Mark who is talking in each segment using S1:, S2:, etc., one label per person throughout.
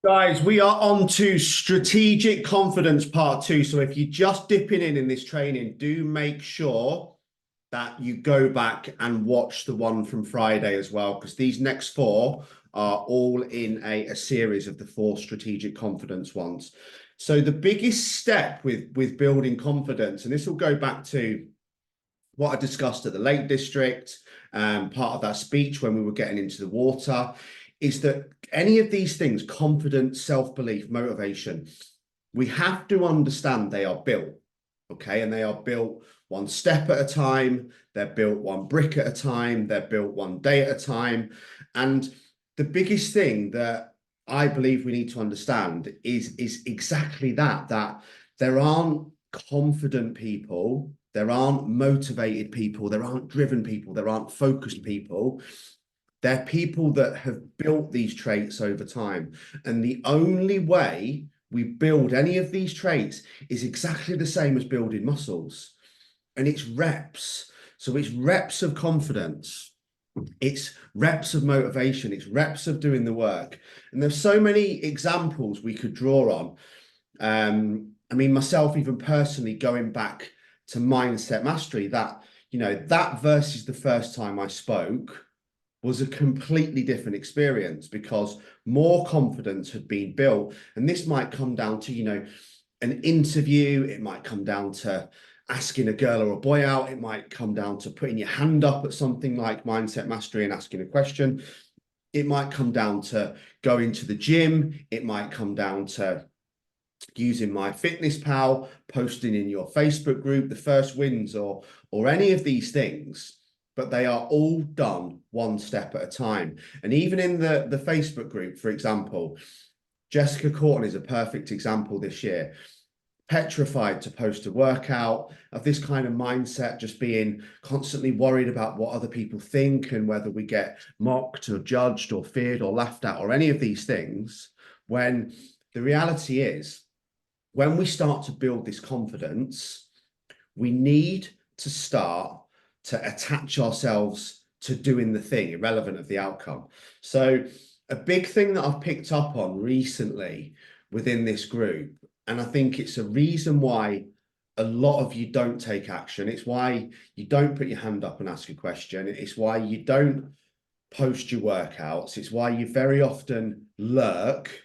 S1: Guys, we are on to strategic confidence part two. So if you're just dipping in this training, do make sure that you go back and watch the one from Friday as well, because these next four are all in a series of the four strategic confidence ones. So the biggest step with building confidence, and this will go back to what I discussed at the Lake District, part of that speech when we were getting into the water, is that any of these things, confidence, self-belief, motivation, we have to understand they are built, okay? And they are built one step at a time. They're built one brick at a time. They're built one day at a time. And the biggest thing that I believe we need to understand is exactly that there aren't confident people, there aren't motivated people, there aren't driven people, there aren't focused people. They're people that have built these traits over time. And the only way we build any of these traits is exactly the same as building muscles. And it's reps. So it's reps of confidence. It's reps of motivation. It's reps of doing the work. And there's so many examples we could draw on. I mean, myself, even personally, going back to mindset mastery, that versus the first time I spoke was a completely different experience because more confidence had been built. And this might come down to, an interview. It might come down to asking a girl or a boy out. It might come down to putting your hand up at something like mindset mastery and asking a question. It might come down to going to the gym. It might come down to using MyFitnessPal, posting in your Facebook group the first wins, or any of these things, but they are all done one step at a time. And even in the Facebook group, for example, Jessica Courtney is a perfect example this year. Petrified to post a workout, of this kind of mindset, just being constantly worried about what other people think and whether we get mocked or judged or feared or laughed at or any of these things, when the reality is, when we start to build this confidence, we need to start to attach ourselves to doing the thing, irrelevant of the outcome. So a big thing that I've picked up on recently within this group, and I think it's a reason why a lot of you don't take action. It's why you don't put your hand up and ask a question. It's why you don't post your workouts. It's why you very often lurk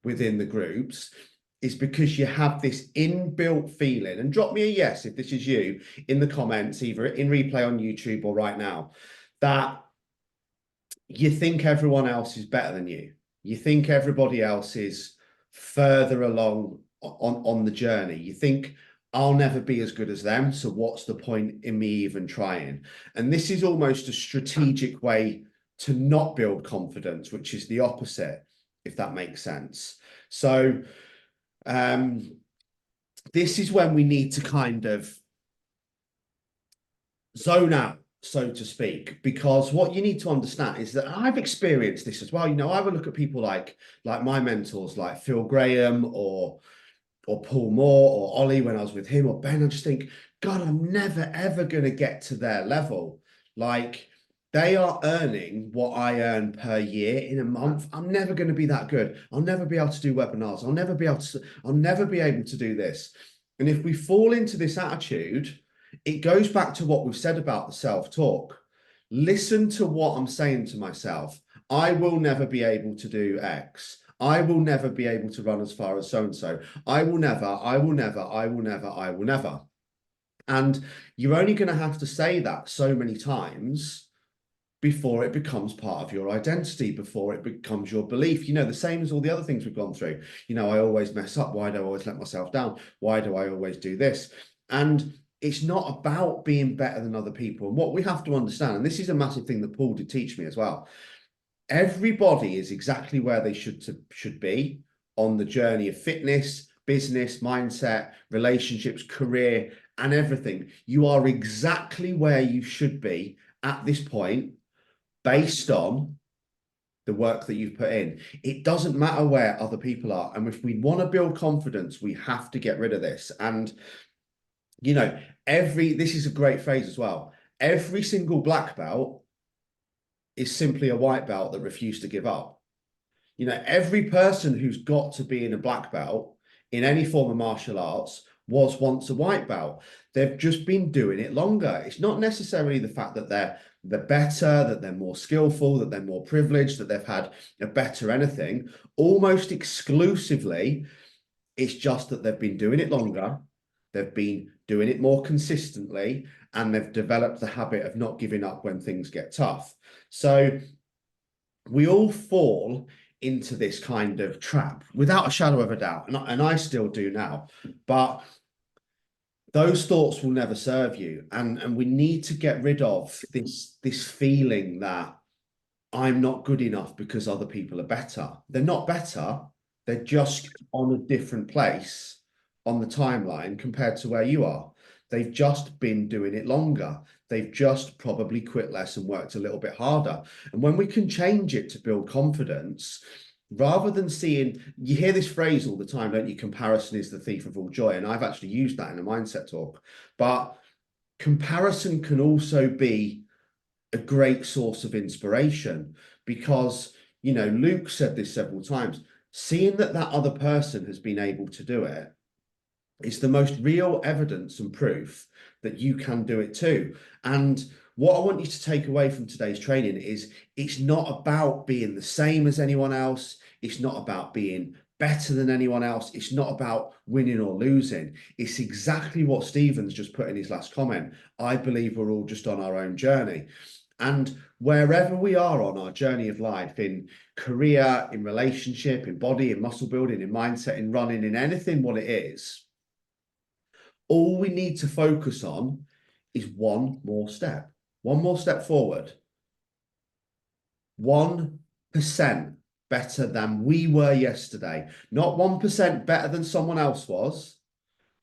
S1: within the groups, is because you have this inbuilt feeling. And drop me a yes if this is you in the comments, either in replay on YouTube or right now, that you think everyone else is better than you. You think everybody else is further along on the journey. You think, I'll never be as good as them, so what's the point in me even trying? And this is almost a strategic way to not build confidence, which is the opposite, if that makes sense. So this is when we need to kind of zone out, so to speak, because what you need to understand is that I've experienced this as well. I would look at people like my mentors, like Phil Graham or Paul Moore or Ollie when I was with him, or Ben. I just think, God, I'm never ever going to get to their level. Like, they are earning what I earn per year in a month. I'm never going to be that good. I'll never be able to do webinars. I'll never be able to do this. And if we fall into this attitude, it goes back to what we've said about the self-talk. Listen to what I'm saying to myself. I will never be able to do X. I will never be able to run as far as so-and-so. I will never, I will never, I will never, I will never. And you're only going to have to say that so many times before it becomes part of your identity, before it becomes your belief. The same as all the other things we've gone through. I always mess up. Why do I always let myself down? Why do I always do this? And it's not about being better than other people. And what we have to understand, and this is a massive thing that Paul did teach me as well, everybody is exactly where they should be on the journey of fitness, business, mindset, relationships, career, and everything. You are exactly where you should be at this point based on the work that you've put in. It doesn't matter where other people are. And if we want to build confidence, we have to get rid of this. And, this is a great phrase as well. Every single black belt is simply a white belt that refused to give up. You know, every person who's got to be in a black belt in any form of martial arts was once a white belt. They've just been doing it longer. It's not necessarily the fact that they're better, that they're more skillful, that they're more privileged, that they've had a better anything. Almost exclusively, it's just that they've been doing it longer, they've been doing it more consistently, and they've developed the habit of not giving up when things get tough. So we all fall into this kind of trap without a shadow of a doubt, and I still do now. But those thoughts will never serve you, and we need to get rid of this feeling that I'm not good enough because other people are better. They're not better. They're just on a different place on the timeline compared to where you are. They've just been doing it longer. They've just probably quit less and worked a little bit harder. And when we can change it to build confidence, rather than seeing, you hear this phrase all the time, don't you? Comparison is the thief of all joy. And I've actually used that in a mindset talk. But comparison can also be a great source of inspiration, because, you know, Luke said this several times, seeing that other person has been able to do it is the most real evidence and proof that you can do it too. And what I want you to take away from today's training is it's not about being the same as anyone else. It's not about being better than anyone else. It's not about winning or losing. It's exactly what Stephen's just put in his last comment. I believe we're all just on our own journey. And wherever we are on our journey of life, in career, in relationship, in body, in muscle building, in mindset, in running, in anything what it is, all we need to focus on is one more step forward. 1% better than we were yesterday. Not 1% better than someone else was,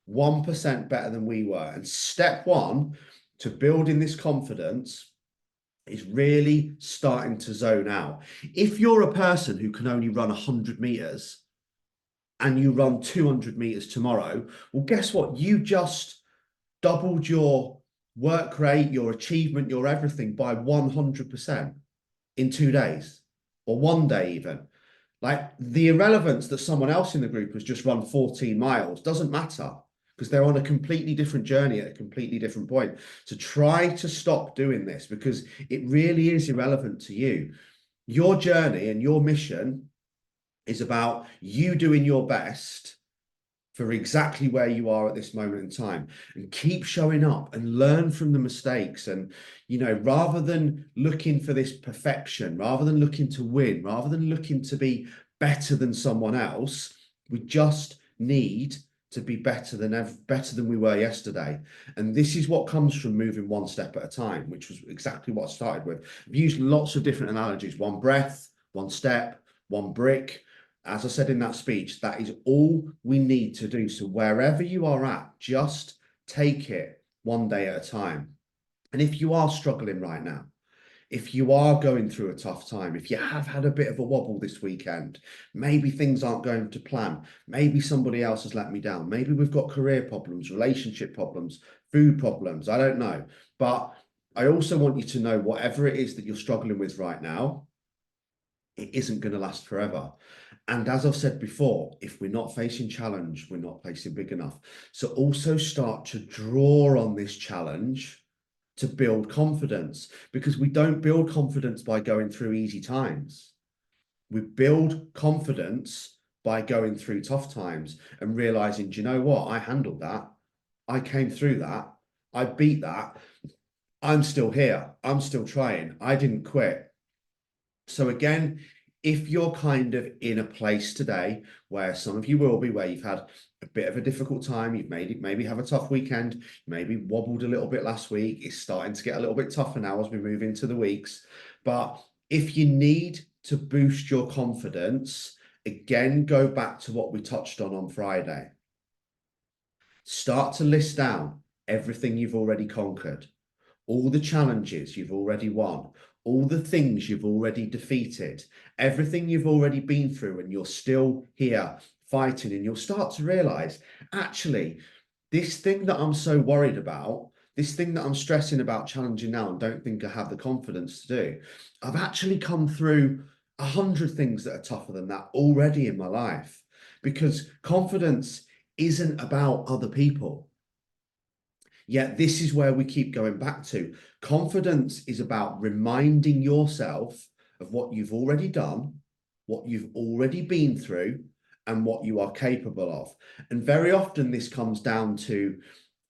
S1: 1% better than we were. And step one to building this confidence is really starting to zone out. If you're a person who can only run 100 meters and you run 200 meters tomorrow, well, guess what? You just doubled your work rate, your achievement, your everything by 100% in 2 days or 1 day even. Like, the irrelevance that someone else in the group has just run 14 miles doesn't matter, because they're on a completely different journey at a completely different point. So try to stop doing this, because it really is irrelevant to you. Your journey and your mission is about you doing your best for exactly where you are at this moment in time, and keep showing up and learn from the mistakes. And, you know, rather than looking for this perfection, rather than looking to win, rather than looking to be better than someone else, we just need to be better than we were yesterday. And this is what comes from moving one step at a time, which was exactly what I started with. I've used lots of different analogies: one breath, one step, one brick. As I said in that speech, that is all we need to do. So wherever you are at, just take it one day at a time. And if you are struggling right now, if you are going through a tough time, if you have had a bit of a wobble this weekend, maybe things aren't going to plan, maybe somebody else has let me down, maybe we've got career problems, relationship problems, food problems, I don't know. But I also want you to know, whatever it is that you're struggling with right now, it isn't going to last forever. And as I've said before, if we're not facing challenge, we're not placing big enough. So also start to draw on this challenge to build confidence, because we don't build confidence by going through easy times. We build confidence by going through tough times and realizing, do you know what? I handled that. I came through that. I beat that. I'm still here. I'm still trying. I didn't quit. So again, if you're kind of in a place today where some of you will be, where you've had a bit of a difficult time, you've maybe have a tough weekend, maybe wobbled a little bit last week, it's starting to get a little bit tougher now as we move into the weeks. But if you need to boost your confidence, again, go back to what we touched on Friday. Start to list down everything you've already conquered, all the challenges you've already won, all the things you've already defeated, everything you've already been through, and you're still here fighting. And you'll start to realize, actually, this thing that I'm so worried about, this thing that I'm stressing about challenging now and don't think I have the confidence to do, I've actually come through 100 things that are tougher than that already in my life, because confidence isn't about other people. Yet this is where we keep going back to. Confidence is about reminding yourself of what you've already done, what you've already been through, and what you are capable of. And very often this comes down to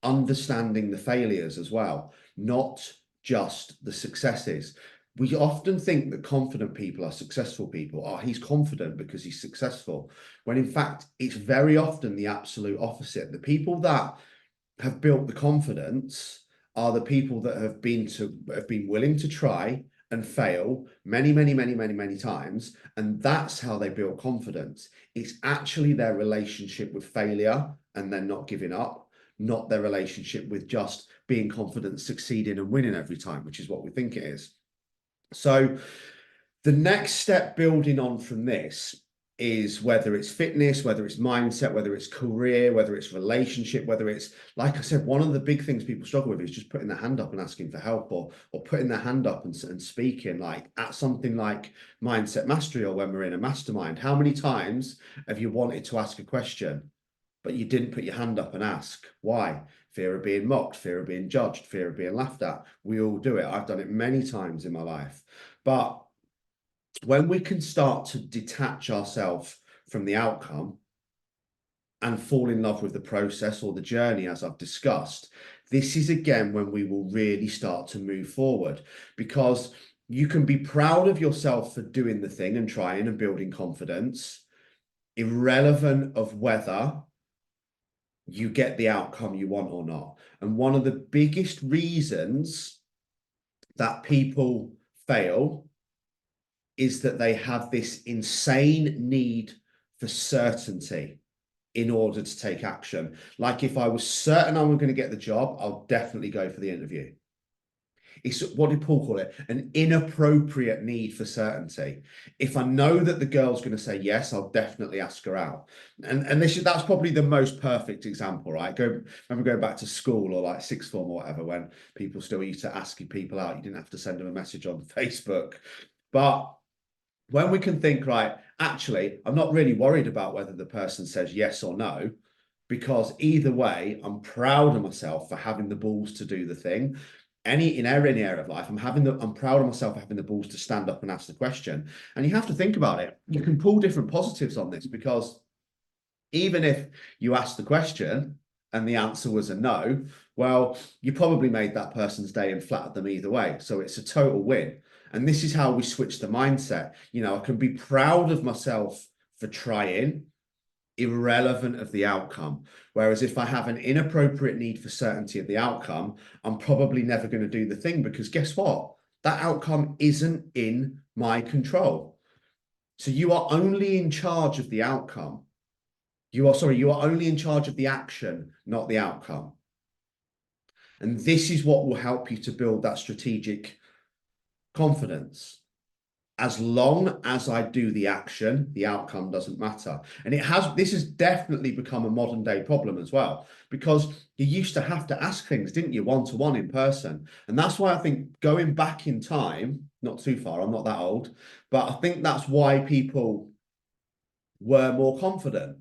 S1: understanding the failures as well, not just the successes. We often think that confident people are successful people. Oh, he's confident because he's successful. When in fact, it's very often the absolute opposite. The people that have built the confidence are the people that have been willing to try and fail many times, and that's how they build confidence. It's actually their relationship with failure and then not giving up, not their relationship with just being confident, succeeding and winning every time, which is what we think it is. So the next step building on from this is, whether it's fitness, whether it's mindset, whether it's career, whether it's relationship, whether it's, like I said, one of the big things people struggle with is just putting their hand up and asking for help, or putting their hand up and speaking, like at something like Mindset Mastery, or when we're in a mastermind. How many times have you wanted to ask a question, but you didn't put your hand up and ask? Why? Fear of being mocked, fear of being judged, fear of being laughed at. We all do it. I've done it many times in my life. But when we can start to detach ourselves from the outcome and fall in love with the process or the journey, as I've discussed, this is again when we will really start to move forward, because you can be proud of yourself for doing the thing and trying and building confidence, irrelevant of whether you get the outcome you want or not. And one of the biggest reasons that people fail is that they have this insane need for certainty in order to take action. Like, if I was certain I was going to get the job, I'll definitely go for the interview. It's, what did Paul call it? An inappropriate need for certainty. If I know that the girl's going to say yes, I'll definitely ask her out. And that's probably the most perfect example, right? Remember going back to school, or like sixth form or whatever, when people still used to ask people out. You didn't have to send them a message on Facebook. But when we can think, right, actually, I'm not really worried about whether the person says yes or no, because either way, I'm proud of myself for having the balls to do the thing. In any area of life, I'm proud of myself for having the balls to stand up and ask the question. And you have to think about it. You can pull different positives on this, because even if you ask the question and the answer was a no, well, you probably made that person's day and flattered them either way. So it's a total win. And this is how we switch the mindset. You know, I can be proud of myself for trying, irrelevant of the outcome. Whereas if I have an inappropriate need for certainty of the outcome, I'm probably never going to do the thing, because guess what? That outcome isn't in my control. So you are only in charge of the outcome. You are only in charge of the action, not the outcome. And this is what will help you to build that strategic confidence. As long as I do the action, the outcome doesn't matter. And this has definitely become a modern day problem as well, because you used to have to ask things, didn't you, one-to-one in person? And that's why I think, going back in time, not too far, I'm not that old, but I think that's why people were more confident,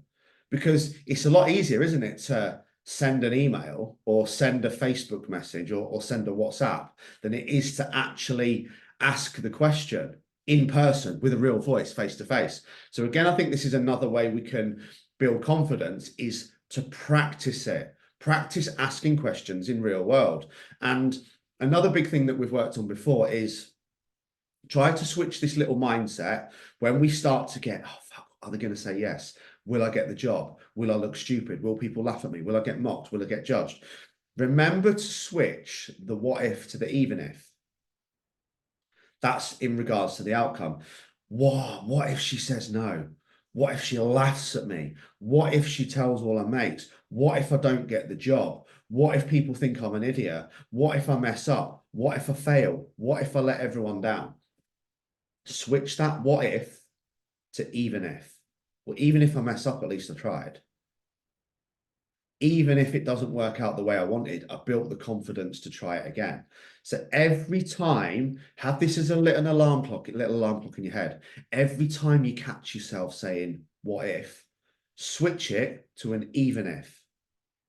S1: because it's a lot easier, isn't it, to send an email or send a Facebook message or send a WhatsApp than it is to actually ask the question in person with a real voice, face to face. So again, I think this is another way we can build confidence, is to practice it. Practice asking questions in real world. And another big thing that we've worked on before is try to switch this little mindset when we start to get, oh, fuck, are they going to say yes? Will I get the job? Will I look stupid? Will people laugh at me? Will I get mocked? Will I get judged? Remember to switch the what if to the even if. That's in regards to the outcome. What if she says no? What if she laughs at me? What if she tells all her mates? What if I don't get the job? What if people think I'm an idiot? What if I mess up? What if I fail? What if I let everyone down? Switch that what if to even if. Well, even if I mess up, at least I tried. Even if it doesn't work out the way I wanted, I built the confidence to try it again. So every time, have this as a little alarm clock in your head. Every time you catch yourself saying, what if, switch it to an even if,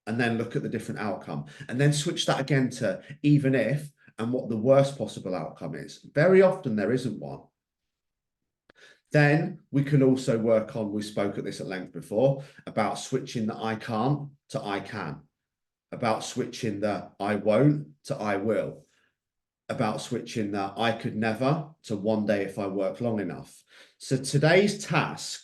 S1: and then look at the different outcome. And then switch that again to even if, and what the worst possible outcome is. Very often there isn't one. Then we can also work on, we spoke at this at length before, about switching the I can't to I can, about switching the I won't to I will, about switching the I could never to one day if I work long enough. So today's task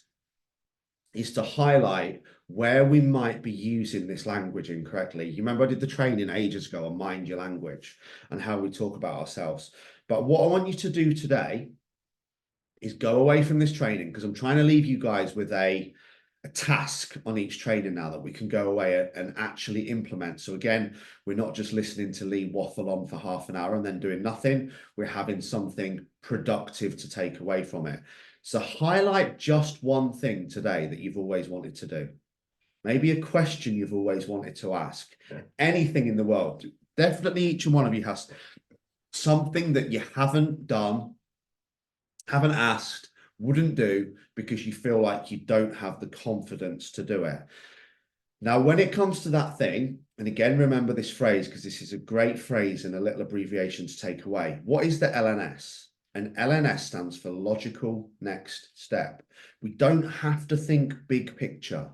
S1: is to highlight where we might be using this language incorrectly. You remember I did the training ages ago on Mind Your Language and how we talk about ourselves. But what I want you to do today is go away from this training, because I'm trying to leave you guys with a task on each training now that we can go away and actually implement. So again, we're not just listening to Lee waffle on for half an hour and then doing nothing. We're having something productive to take away from it. So highlight just one thing today that you've always wanted to do. Maybe a question you've always wanted to ask. Anything in the world. Definitely each and one of you has something that you haven't done, haven't asked, wouldn't do, because you feel like you don't have the confidence to do it. Now, when it comes to that thing, and again, remember this phrase, because this is a great phrase and a little abbreviation to take away. What is the LNS? And LNS stands for logical next step. We don't have to think big picture.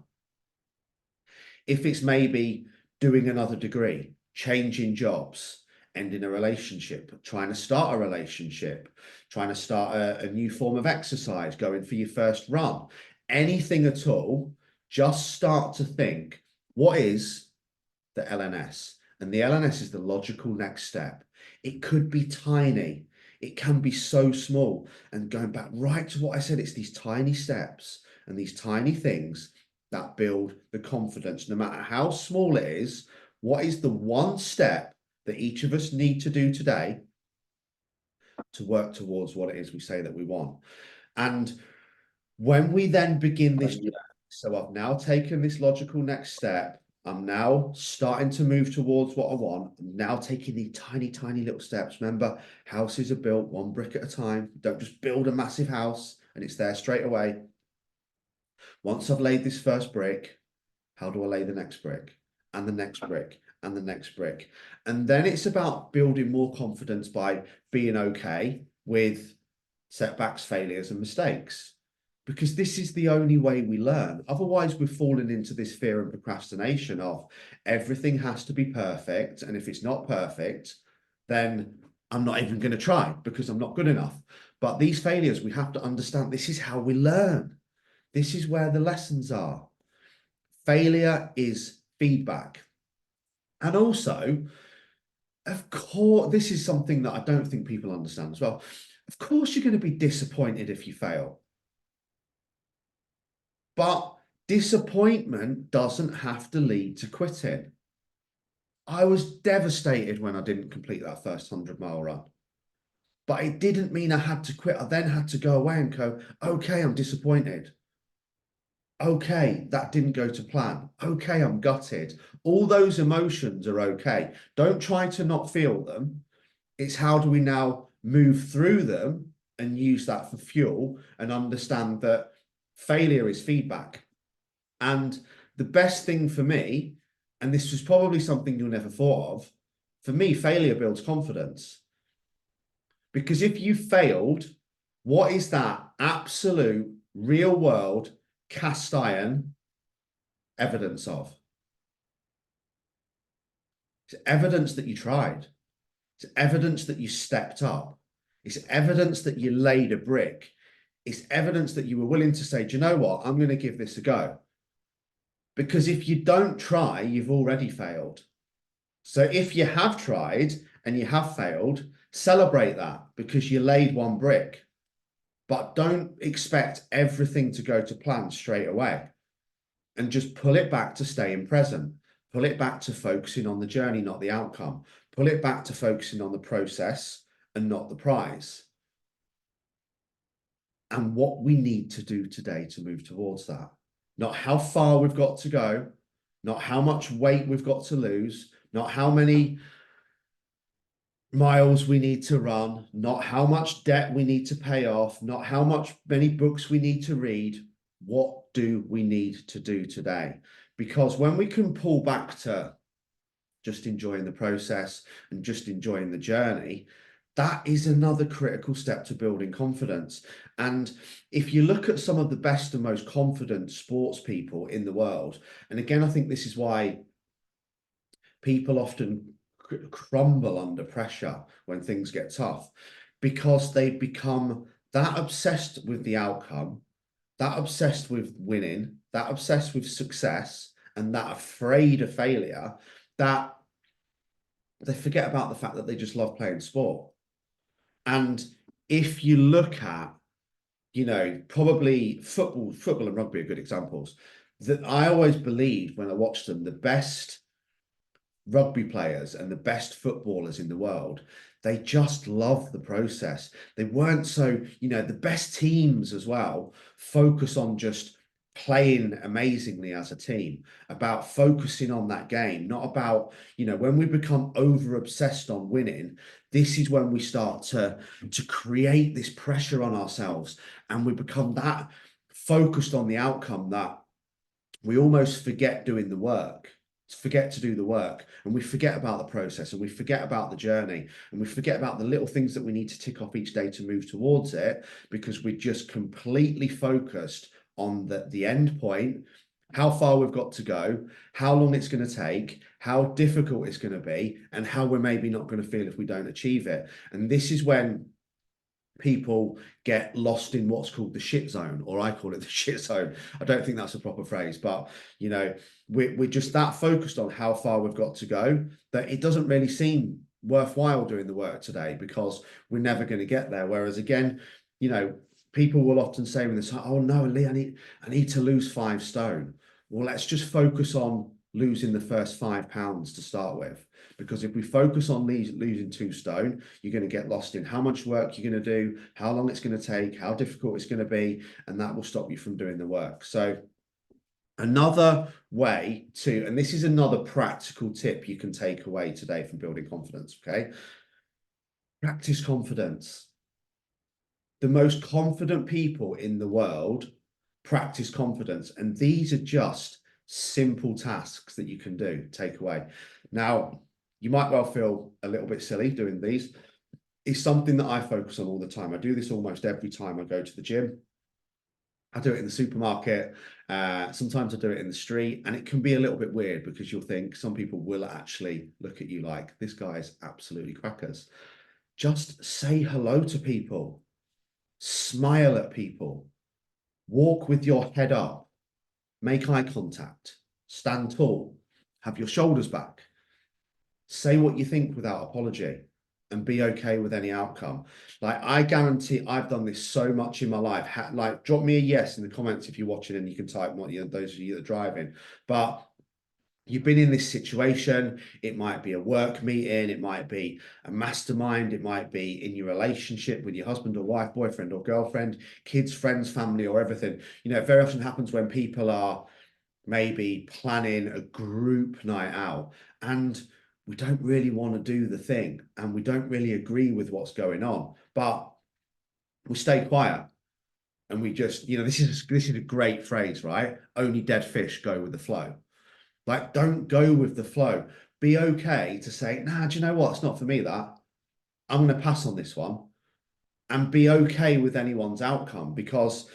S1: If it's maybe doing another degree, changing jobs, ending a relationship, trying to start a relationship, trying to start a new form of exercise, going for your first run, anything at all, just start to think, what is the LNS? And the LNS is the logical next step. It could be tiny. It can be so small. And going back right to what I said, it's these tiny steps and these tiny things that build the confidence. No matter how small it is, what is the one step that each of us need to do today to work towards what it is we say that we want? And when we then begin this journey, so I've now taken this logical next step, I'm now starting to move towards what I want. I'm now taking these tiny, tiny little steps. Remember, houses are built one brick at a time. Don't just build a massive house and it's there straight away. Once I've laid this first brick, how do I lay the next brick and the next brick and the next brick? And then it's about building more confidence by being okay with setbacks, failures, and mistakes, because this is the only way we learn. Otherwise, we're falling into this fear and procrastination of everything has to be perfect. And if it's not perfect, then I'm not even going to try because I'm not good enough. But these failures, we have to understand this is how we learn. This is where the lessons are. Failure is feedback. And also, of course, this is something that I don't think people understand as well. Of course, you're going to be disappointed if you fail. But disappointment doesn't have to lead to quitting. I was devastated when I didn't complete that first 100-mile run. But it didn't mean I had to quit. I then had to go away and go, okay, I'm disappointed. Okay, that didn't go to plan. Okay, I'm gutted. All those emotions are okay. Don't try to not feel them. It's how do we now move through them and use that for fuel and understand that failure is feedback. And the best thing for me, and this was probably something you'll never thought of, for me, failure builds confidence. Because if you failed, what is that absolute real world cast iron evidence of? It's evidence that you tried. It's evidence that you stepped up. It's evidence that you laid a brick. It's evidence that you were willing to say, do you know what? I'm going to give this a go. Because if you don't try, you've already failed. So if you have tried and you have failed, celebrate that because you laid one brick. But don't expect everything to go to plan straight away. And just pull it back to staying present. Pull it back to focusing on the journey, not the outcome. Pull it back to focusing on the process and not the prize. And what we need to do today to move towards that. Not how far we've got to go, not how much weight we've got to lose, not how many miles we need to run, not how much debt we need to pay off, not how many books we need to read. What do we need to do today? Because when we can pull back to just enjoying the process and just enjoying the journey, that is another critical step to building confidence. And if you look at some of the best and most confident sports people in the world, and again, I think this is why people often crumble under pressure when things get tough, because they've become that obsessed with the outcome, that obsessed with winning, that obsessed with success, and that afraid of failure, that they forget about the fact that they just love playing sport. And if you look at, probably football and rugby are good examples, that I always believed when I watched them, the best rugby players and the best footballers in the world, they just love the process. They weren't so, the best teams as well focus on just playing amazingly as a team, about focusing on that game, not about, when we become over obsessed on winning, this is when we start to create this pressure on ourselves, and we become that focused on the outcome that we almost forget doing the work, forget to do the work, and we forget about the process, and we forget about the journey, and we forget about the little things that we need to tick off each day to move towards it, because we're just completely focused on the end point, how far we've got to go, how long it's going to take, how difficult it's going to be, and how we're maybe not going to feel if we don't achieve it. And this is when people get lost in what's called the shit zone, or I call it the shit zone. I don't think that's a proper phrase, but we're just that focused on how far we've got to go that it doesn't really seem worthwhile doing the work today, because we're never going to get there. Whereas again, people will often say when they're like, oh no, Lee, I need to lose 5 stone. Well, let's just focus on losing the first 5 pounds to start with. Because if we focus on losing 2 stone, you're going to get lost in how much work you're going to do, how long it's going to take, how difficult it's going to be, and that will stop you from doing the work. So another way to, and this is another practical tip you can take away today from building confidence, okay? Practice confidence. The most confident people in the world practice confidence, and these are just simple tasks that you can do, take away. Now, you might well feel a little bit silly doing these. It's something that I focus on all the time. I do this almost every time I go to the gym. I do it in the supermarket. Sometimes I do it in the street, and it can be a little bit weird because you'll think some people will actually look at you like, this guy's absolutely crackers. Just say hello to people. Smile at people. Walk with your head up. Make eye contact. Stand tall. Have your shoulders back. Say what you think without apology, and be okay with any outcome. Like, I guarantee I've done this so much in my life. Like, drop me a yes in the comments if you're watching, and you can type what, those of you that are driving. But you've been in this situation. It might be a work meeting, it might be a mastermind, it might be in your relationship with your husband or wife, boyfriend or girlfriend, kids, friends, family, or everything. It very often happens when people are maybe planning a group night out, and we don't really want to do the thing, and we don't really agree with what's going on, but we stay quiet, and we just, this is a great phrase, right? Only dead fish go with the flow. Like, don't go with the flow. Be okay to say, nah, do you know what? It's not for me, that. I'm going to pass on this one. And be okay with anyone's outcome, because,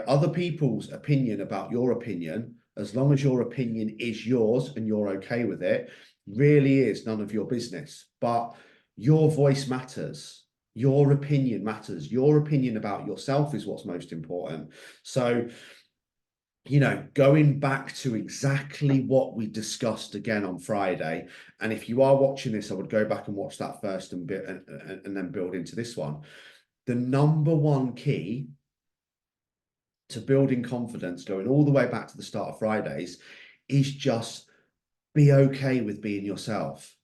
S1: other people's opinion about your opinion, as long as your opinion is yours and you're okay with it, really is none of your business. But your voice matters. Your opinion matters. Your opinion about yourself is what's most important. So, going back to exactly what we discussed again on Friday, and if you are watching this, I would go back and watch that first and then build into this one. The number one key to building confidence, going all the way back to the start of Fridays, is just be okay with being yourself.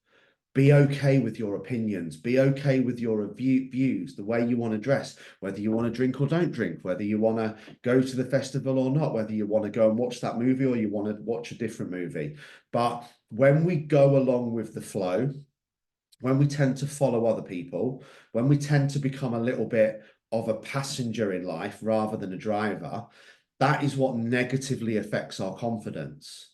S1: Be okay with your opinions. Be okay with your views, the way you want to dress, whether you want to drink or don't drink, whether you want to go to the festival or not, whether you want to go and watch that movie or you want to watch a different movie. But when we go along with the flow, when we tend to follow other people, when we tend to become a little bit of a passenger in life rather than a driver, that is what negatively affects our confidence,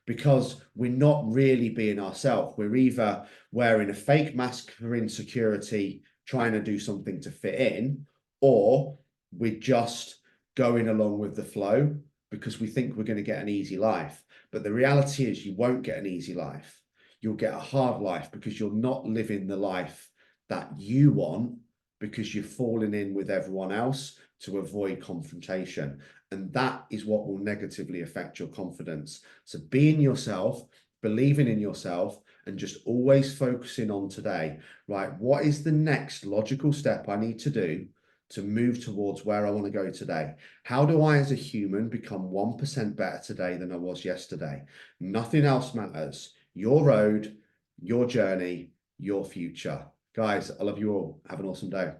S1: because we're not really being ourselves. We're either wearing a fake mask for insecurity, trying to do something to fit in, or we're just going along with the flow because we think we're going to get an easy life. But the reality is you won't get an easy life. You'll get a hard life because you're not living the life that you want, because you're falling in with everyone else to avoid confrontation. And that is what will negatively affect your confidence. So being yourself, believing in yourself, and just always focusing on today, right? What is the next logical step I need to do to move towards where I want to go today? How do I, as a human, become 1% better today than I was yesterday? Nothing else matters. Your road, your journey, your future. Guys, I love you all. Have an awesome day.